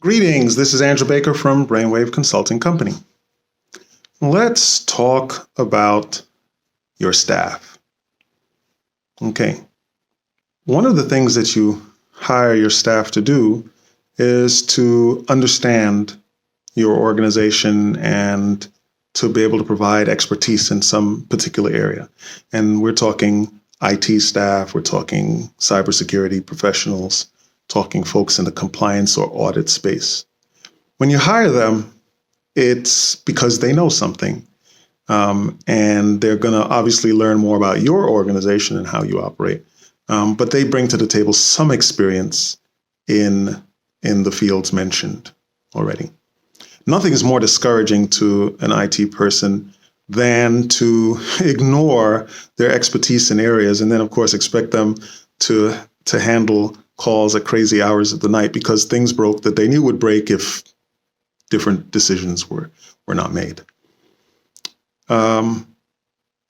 Greetings, this is Andrew Baker from Brainwave Consulting Company. Let's talk about your staff. Okay, one of the things that you hire your staff to do is to understand your organization and to be able to provide expertise in some particular area. And we're talking IT staff, we're talking cybersecurity professionals, talking folks in the compliance or audit space. When you hire them, it's because they know something. And they're going to obviously learn more about your organization and how you operate. But they bring to the table some experience in the fields mentioned already. Nothing is more discouraging to an IT person than to ignore their expertise in areas and then, of course, expect them to handle calls at crazy hours of the night because things broke that they knew would break if different decisions were not made. And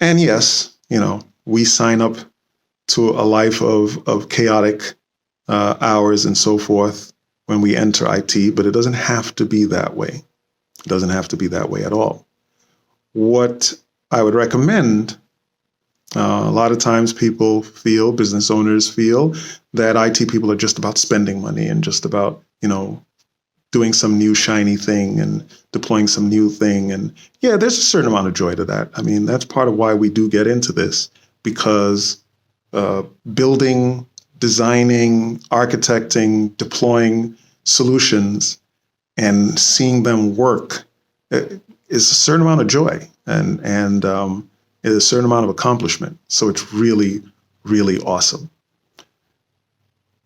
yes, we sign up to a life of chaotic hours and so forth when we enter IT, but it doesn't have to be that way. It doesn't have to be that way at all. What I would recommend, a lot of times business owners feel that IT people are just about spending money and just about, doing some new shiny thing and deploying some new thing. And yeah, there's a certain amount of joy to that. I mean, that's part of why we do get into this, because building, designing, architecting, deploying solutions and seeing them work is a certain amount of joy and is a certain amount of accomplishment. So it's really, really awesome.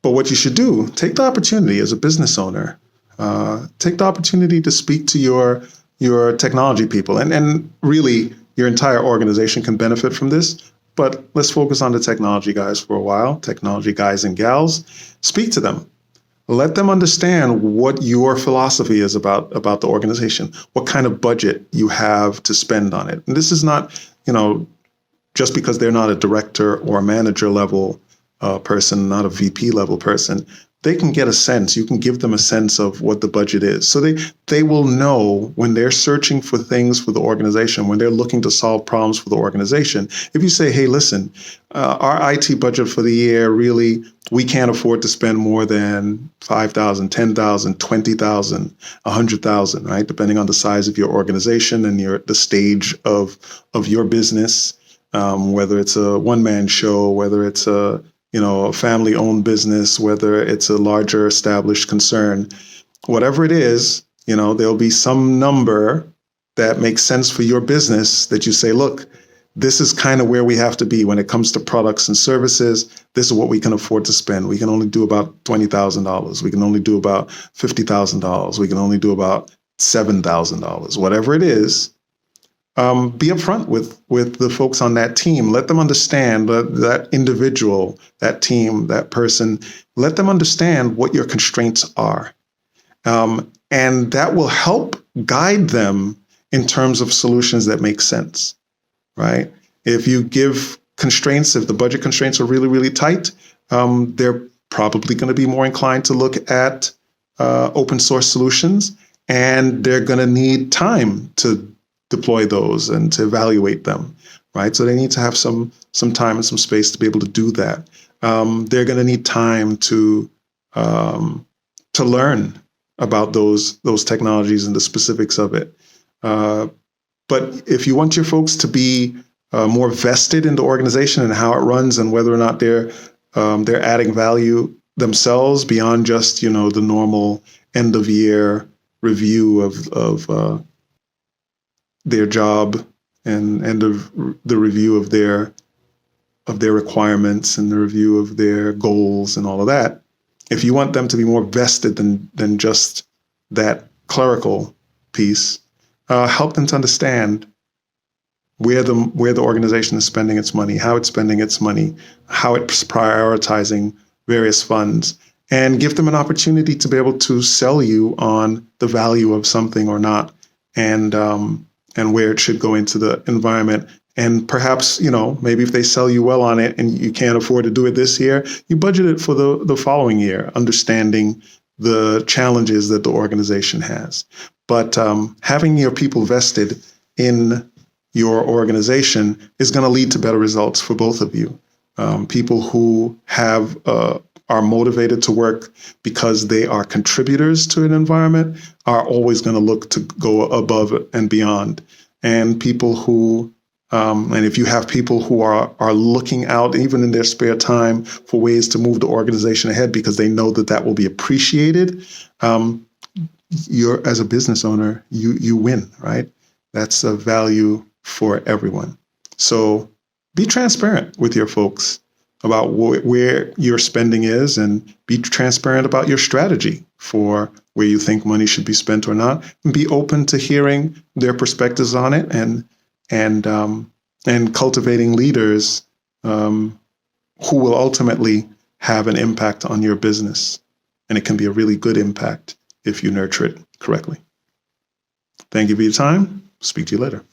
But what you should do, take the opportunity as a business owner, take the opportunity to speak to your technology people. And really, your entire organization can benefit from this. But let's focus on the technology guys for a while, technology guys and gals. Speak to them. Let them understand what your philosophy is about the organization, what kind of budget you have to spend on it. And this is not, just because they're not a director or a manager level person, not a VP level person, they can get a sense. You can give them a sense of what the budget is. So they will know when they're searching for things for the organization, when they're looking to solve problems for the organization. If you say, hey, listen, our IT budget for the year, really, we can't afford to spend more than $5,000, $10,000, $20,000, $100,000, right? Depending on the size of your organization and the stage of your business, whether it's a one-man show, whether it's a family-owned business, whether it's a larger established concern, whatever it is, there'll be some number that makes sense for your business that you say, look, this is kind of where we have to be when it comes to products and services. This is what we can afford to spend. We can only do about $20,000. We can only do about $50,000. We can only do about $7,000, whatever it is. Be upfront with the folks on that team. Let them understand that individual, that team, that person, let them understand what your constraints are. And that will help guide them in terms of solutions that make sense, right? If you give constraints, if the budget constraints are really, really tight, they're probably going to be more inclined to look at open source solutions, and they're going to need time to deploy those and to evaluate them, right? So they need to have some time and some space to be able to do that. They're going to need time to learn about those technologies and the specifics of it. But if you want your folks to be more vested in the organization and how it runs and whether or not they're adding value themselves beyond just the normal end of year review of their job and of the review of their requirements and the review of their goals and all of that. If you want them to be more vested than just that clerical piece, help them to understand where the organization is spending its money, how it's spending its money, how it's prioritizing various funds, and give them an opportunity to be able to sell you on the value of something or not, and where it should go into the environment. And perhaps, maybe if they sell you well on it and you can't afford to do it this year, you budget it for the following year, understanding the challenges that the organization has. But having your people vested in your organization is going to lead to better results for both of you. People who are motivated to work because they are contributors to an environment are always going to look to go above and beyond. And people who, and if you have people who are looking out, even in their spare time, for ways to move the organization ahead because they know that will be appreciated, you're, as a business owner, you win, right? That's a value for everyone. So be transparent with your folks about where your spending is, and be transparent about your strategy for where you think money should be spent or not, and be open to hearing their perspectives on it, and cultivating leaders who will ultimately have an impact on your business. And it can be a really good impact if you nurture it correctly. Thank you for your time. Speak to you later.